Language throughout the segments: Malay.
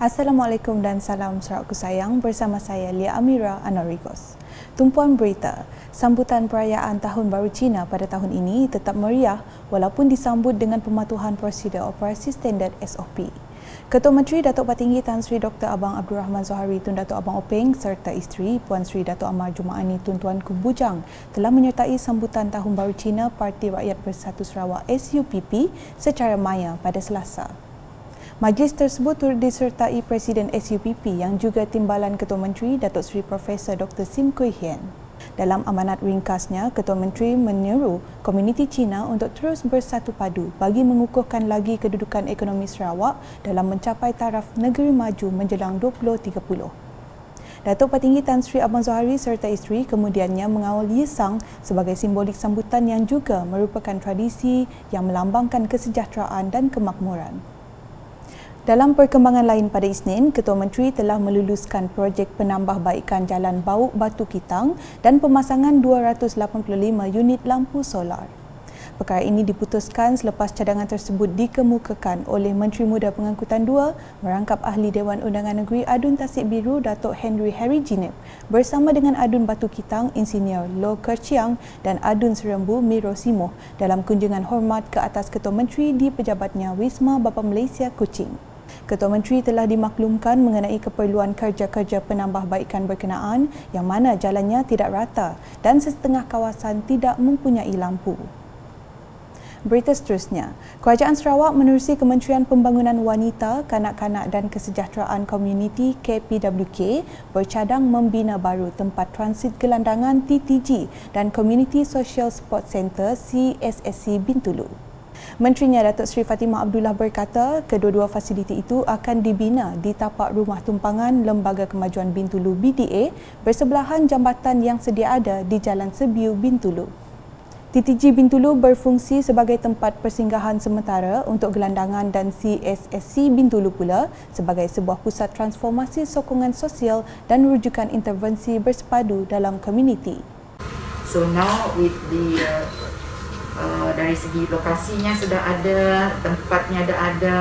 Assalamualaikum dan salam Sarawakku sayang, bersama saya Lia Amira Anarigos. Tumpuan berita, sambutan perayaan Tahun Baru Cina pada tahun ini tetap meriah walaupun disambut dengan pematuhan prosedur operasi standard SOP. Ketua Menteri Datuk Patinggi Tan Sri Dr. Abang Abdul Rahman Zohari Tun Datuk Abang Openg serta isteri Puan Sri Datuk Amar Jumaani Tun Tuanku Bujang telah menyertai sambutan Tahun Baru Cina Parti Rakyat Bersatu Sarawak SUPP secara maya pada Selasa. Majlis tersebut turut disertai Presiden SUPP yang juga Timbalan Ketua Menteri Datuk Seri Profesor Dr. Sim Kui Hian. Dalam amanat ringkasnya, Ketua Menteri menyeru komuniti Cina untuk terus bersatu padu bagi mengukuhkan lagi kedudukan ekonomi Sarawak dalam mencapai taraf negeri maju menjelang 2030. Datuk Patinggi Tan Sri Abang Zohari serta isteri kemudiannya mengawal Yesang sebagai simbolik sambutan yang juga merupakan tradisi yang melambangkan kesejahteraan dan kemakmuran. Dalam perkembangan lain pada Isnin, Ketua Menteri telah meluluskan projek penambahbaikan Jalan Bauk Batu Kitang dan pemasangan 285 unit lampu solar. Perkara ini diputuskan selepas cadangan tersebut dikemukakan oleh Menteri Muda Pengangkutan II merangkap Ahli Dewan Undangan Negeri Adun Tasik Biru Datuk Henry Harry Jinip bersama dengan Adun Batu Kitang Insinyur Loh Kerchiang dan Adun Serembu Miro Simoh dalam kunjungan hormat ke atas Ketua Menteri di pejabatnya Wisma Bapa Malaysia Kuching. Ketua Menteri telah dimaklumkan mengenai keperluan kerja-kerja penambahbaikan berkenaan yang mana jalannya tidak rata dan setengah kawasan tidak mempunyai lampu. Berita seterusnya, Kerajaan Sarawak menerusi Kementerian Pembangunan Wanita, Kanak-kanak dan Kesejahteraan Komuniti KPWK bercadang membina baru tempat transit gelandangan TTG dan Community Social Support Centre CSSC Bintulu. Menterinya Datuk Seri Fatimah Abdullah berkata kedua-dua fasiliti itu akan dibina di tapak rumah tumpangan Lembaga Kemajuan Bintulu BDA bersebelahan jambatan yang sedia ada di Jalan Sebiu Bintulu. TTG Bintulu berfungsi sebagai tempat persinggahan sementara untuk gelandangan dan CSSC Bintulu pula sebagai sebuah pusat transformasi sokongan sosial dan rujukan intervensi bersepadu dalam komuniti. So now with the dari segi lokasinya sudah ada, tempatnya dah ada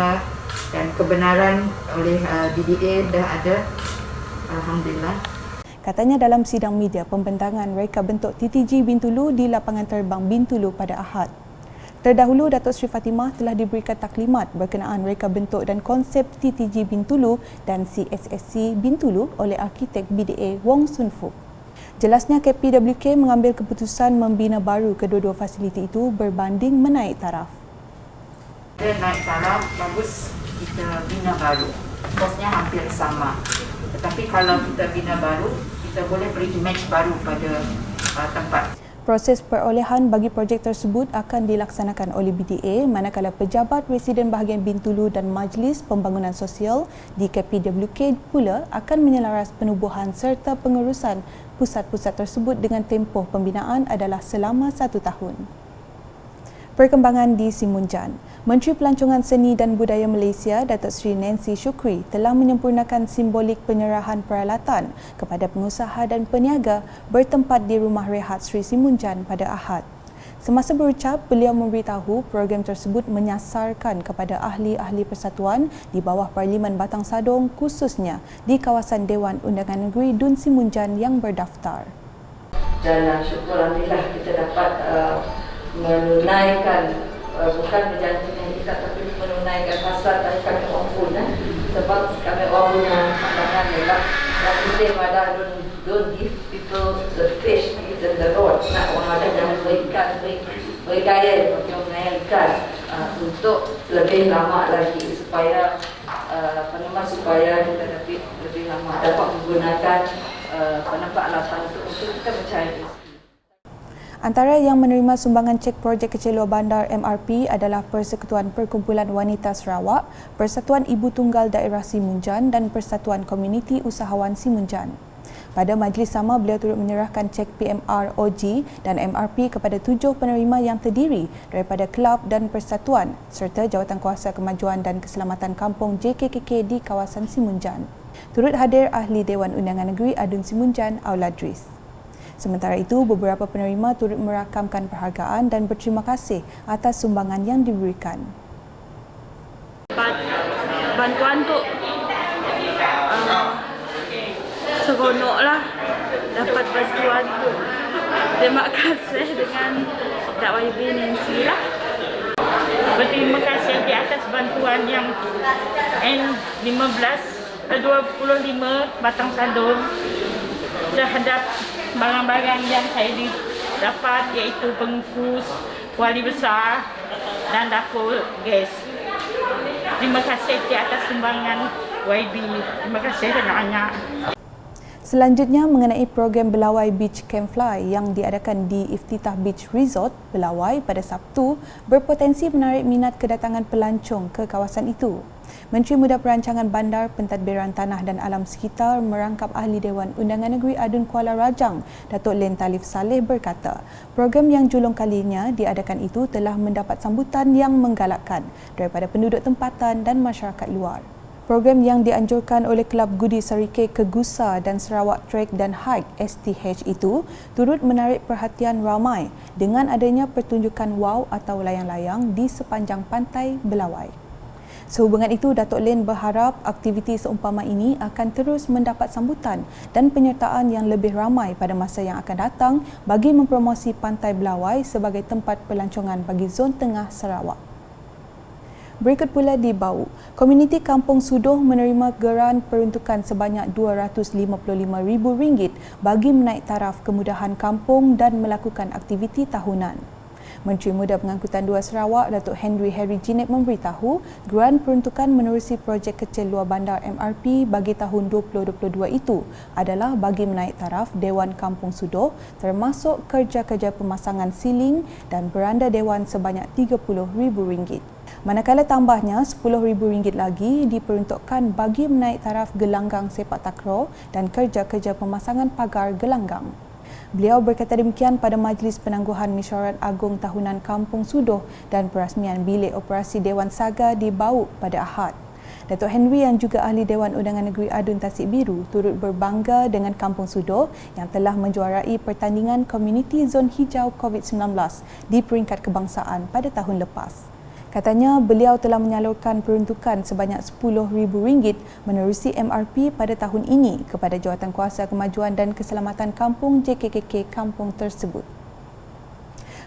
dan kebenaran oleh BDA dah ada. Alhamdulillah. Katanya dalam sidang media pembentangan reka bentuk TTG Bintulu di lapangan terbang Bintulu pada Ahad. Terdahulu Datuk Seri Fatimah telah diberikan taklimat berkenaan reka bentuk dan konsep TTG Bintulu dan CSSC Bintulu oleh arkitek BDA Wong Sun Fuk. Jelasnya KPWK mengambil keputusan membina baru kedua-dua fasiliti itu berbanding menaik taraf. Dia naik taraf, bagus kita bina baru. Kosnya hampir sama. Tetapi kalau kita bina baru, kita boleh beri image baru pada tempat. Proses perolehan bagi projek tersebut akan dilaksanakan oleh BDA manakala pejabat Residen Bahagian Bintulu dan Majlis Pembangunan Sosial di KPWK pula akan menyelaras penubuhan serta pengurusan pusat-pusat tersebut dengan tempoh pembinaan adalah selama 1 tahun. Perkembangan di Simunjan. Menteri Pelancongan Seni dan Budaya Malaysia Datuk Seri Nancy Shukri telah menyempurnakan simbolik penyerahan peralatan kepada pengusaha dan peniaga bertempat di Rumah Rehat Seri Simunjan pada Ahad. Semasa berucap, beliau memberitahu program tersebut menyasarkan kepada ahli-ahli persatuan di bawah Parlimen Batang Sadong khususnya di kawasan Dewan Undangan Negeri Dun Simunjan yang berdaftar. Dan syukur Alhamdulillah kita dapat menunaikan bukan berjanji kita tapi menunaikan hasrat dari kami orang pun sebab kami orang punya pandangan ialah kita pada don't give people the fish eat the rod. Nak orang ada jangan beri gaya macam mengayak ikan untuk lebih lama lagi supaya supaya kita lebih lama dapat menggunakan penampak alatan untuk kita mencari. Antara yang menerima sumbangan cek projek kecil luar bandar MRP adalah Persekutuan Perkumpulan Wanita Sarawak, Persatuan Ibu Tunggal Daerah Simunjan dan Persatuan Komuniti Usahawan Simunjan. Pada majlis sama, beliau turut menyerahkan cek PMR OG dan MRP kepada 7 penerima yang terdiri daripada kelab dan persatuan serta Jawatankuasa Kemajuan dan Keselamatan Kampung JKKK di kawasan Simunjan. Turut hadir Ahli Dewan Undangan Negeri Adun Simunjan Auladris. Sementara itu, beberapa penerima turut merakamkan penghargaan dan berterima kasih atas sumbangan yang diberikan. Bantuan untuk bantuan tu. Terima kasih dengan Datuk YB Nancy lah. Berterima kasih di atas bantuan yang N25 batang sadung terhadap barang-barang yang saya dapat, iaitu pengukus, kuali besar dan dapur gas. Terima kasih di atas sumbangan YB. Terima kasih banyak-banyak. Selanjutnya mengenai program Belawai Beach Campfly yang diadakan di Iftitah Beach Resort, Belawai pada Sabtu berpotensi menarik minat kedatangan pelancong ke kawasan itu. Menteri Muda Perancangan Bandar, Pentadbiran Tanah dan Alam Sekitar merangkap Ahli Dewan Undangan Negeri Adun Kuala Rajang, Datuk Len Talif Saleh berkata, program yang julung kalinya diadakan itu telah mendapat sambutan yang menggalakkan daripada penduduk tempatan dan masyarakat luar. Program yang dianjurkan oleh Kelab Gudi Sarike Kegusa dan Sarawak Trek dan Hike STH itu turut menarik perhatian ramai dengan adanya pertunjukan wow atau layang-layang di sepanjang pantai Belawai. Sehubungan itu, Datuk Len berharap aktiviti seumpama ini akan terus mendapat sambutan dan penyertaan yang lebih ramai pada masa yang akan datang bagi mempromosi Pantai Belawai sebagai tempat pelancongan bagi zon tengah Sarawak. Berikut pula di Bau, komuniti Kampung Sudoh menerima geran peruntukan sebanyak RM255,000 bagi menaik taraf kemudahan kampung dan melakukan aktiviti tahunan. Menteri Muda Pengangkutan 2 Sarawak, Datuk Henry Jinik memberitahu geran peruntukan menerusi projek kecil luar bandar MRP bagi tahun 2022 itu adalah bagi menaik taraf Dewan Kampung Sudoh termasuk kerja-kerja pemasangan siling dan beranda dewan sebanyak RM30,000. Manakala tambahnya RM10,000 lagi diperuntukkan bagi menaik taraf gelanggang sepak takraw dan kerja-kerja pemasangan pagar gelanggang. Beliau berkata demikian pada Majlis Penangguhan Mesyuarat Agung Tahunan Kampung Sudoh dan perasmian Bilik Operasi Dewan Saga di Bau pada Ahad. Datuk Henry yang juga Ahli Dewan Undangan Negeri Adun Tasik Biru turut berbangga dengan Kampung Sudoh yang telah menjuarai pertandingan Komuniti Zon Hijau COVID-19 di peringkat kebangsaan pada tahun lepas. Katanya beliau telah menyalurkan peruntukan sebanyak RM10,000 menerusi MRP pada tahun ini kepada Jawatankuasa Kemajuan dan Keselamatan Kampung JKKK kampung tersebut.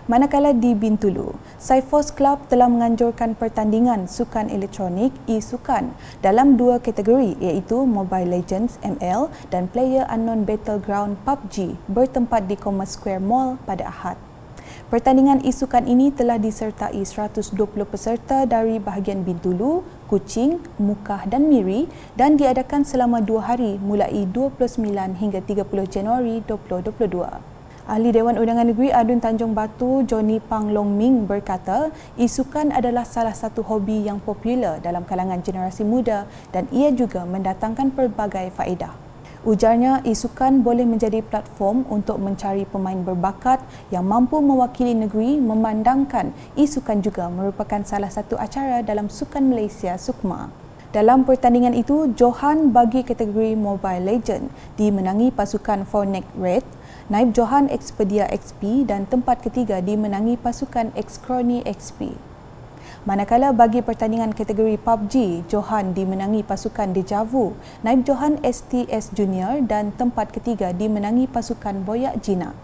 Manakala di Bintulu, Saifos Club telah menganjurkan pertandingan sukan elektronik e-sukan dalam dua kategori iaitu Mobile Legends ML dan Player Unknown Battleground PUBG bertempat di Commerce Square Mall pada Ahad. Pertandingan e-sukan ini telah disertai 120 peserta dari bahagian Bintulu, Kuching, Mukah dan Miri dan diadakan selama 2 hari mulai 29 hingga 30 Januari 2022. Ahli Dewan Undangan Negeri Adun Tanjung Batu, Johnny Pang Long Ming berkata, e-sukan adalah salah satu hobi yang popular dalam kalangan generasi muda dan ia juga mendatangkan pelbagai faedah. Ujarnya, e-sukan boleh menjadi platform untuk mencari pemain berbakat yang mampu mewakili negeri memandangkan e-sukan juga merupakan salah satu acara dalam Sukan Malaysia Sukma. Dalam pertandingan itu, Johan bagi kategori Mobile Legend dimenangi pasukan Fornek Red, Naib Johan Expedia XP dan tempat ketiga dimenangi pasukan Xcrony XP. Manakala bagi pertandingan kategori PUBG, Johan dimenangi pasukan Dejavu, Naib Johan STS Junior dan tempat ketiga dimenangi pasukan Boyak Jinak.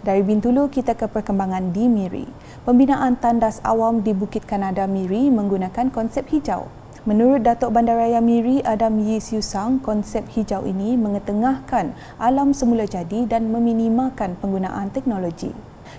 Dari Bintulu, kita ke perkembangan di Miri. Pembinaan tandas awam di Bukit Kanada Miri menggunakan konsep hijau. Menurut Datuk Bandaraya Miri Adam Yi Siu Sang, konsep hijau ini mengetengahkan alam semula jadi dan meminimalkan penggunaan teknologi.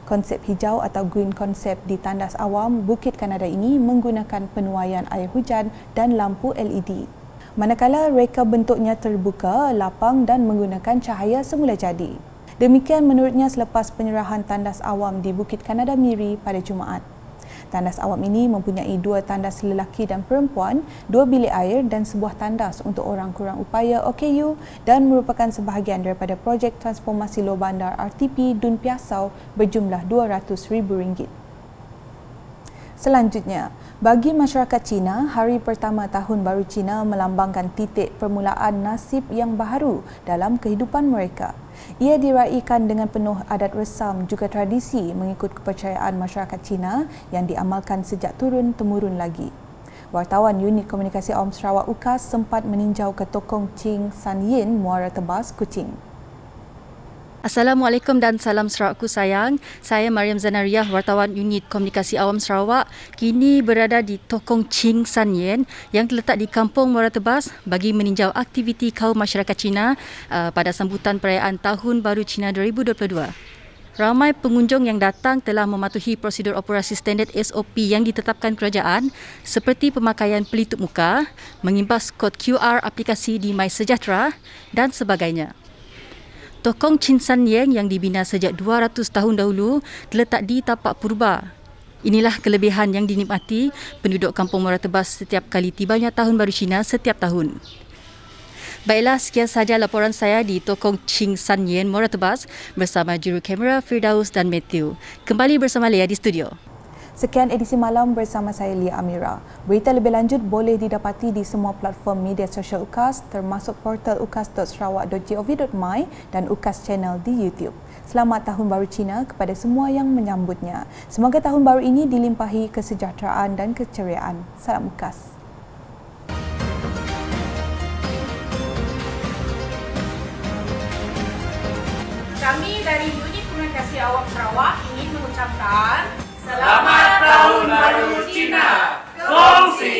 Konsep hijau atau green concept di tandas awam Bukit Kanada ini menggunakan penuaian air hujan dan lampu LED. Manakala reka bentuknya terbuka, lapang dan menggunakan cahaya semula jadi. Demikian menurutnya selepas penyerahan tandas awam di Bukit Kanada Miri pada Jumaat. Tandas awam ini mempunyai 2 tandas lelaki dan perempuan, 2 bilik air dan sebuah tandas untuk orang kurang upaya OKU dan merupakan sebahagian daripada projek transformasi luar bandar RTP Dun Piasau berjumlah RM200,000. Selanjutnya, bagi masyarakat Cina, hari pertama Tahun Baru Cina melambangkan titik permulaan nasib yang baharu dalam kehidupan mereka. Ia diraikan dengan penuh adat resam juga tradisi mengikut kepercayaan masyarakat Cina yang diamalkan sejak turun-temurun lagi. Wartawan Unit Komunikasi Awam Sarawak UKAS sempat meninjau ke Tokong Ching San Yin, Muara Tebas, Kuching. Assalamualaikum dan salam Sarawakku sayang. Saya Mariam Zanariah, wartawan unit komunikasi awam Sarawak. Kini berada di Tokong Ching San Yen yang terletak di Kampung Muara Tebas bagi meninjau aktiviti kaum masyarakat Cina pada sambutan perayaan Tahun Baru Cina 2022. Ramai pengunjung yang datang telah mematuhi prosedur operasi standard SOP yang ditetapkan kerajaan seperti pemakaian pelitup muka, mengimbas kod QR aplikasi di MySejahtera dan sebagainya. Tokong Chin San Yen yang dibina sejak 200 tahun dahulu terletak di tapak purba. Inilah kelebihan yang dinikmati penduduk Kampung Muara Tebas setiap kali tibanya Tahun Baru Cina setiap tahun. Baiklah, sekian sahaja laporan saya di Tokong Chin San Yen, Muara Tebas bersama juru kamera Firdaus dan Matthew. Kembali bersama Lea di studio. Sekian edisi malam bersama saya Lia Amira. Berita lebih lanjut boleh didapati di semua platform media sosial UKAS termasuk portal ukas.sarawak.gov.my dan UKAS Channel di YouTube. Selamat Tahun Baru Cina kepada semua yang menyambutnya. Semoga tahun baru ini dilimpahi kesejahteraan dan keceriaan. Salam UKAS. Kami dari Unit Komunikasi Awam Sarawak ingin mengucapkan Selamat Tahun Baru Cina! Kongsi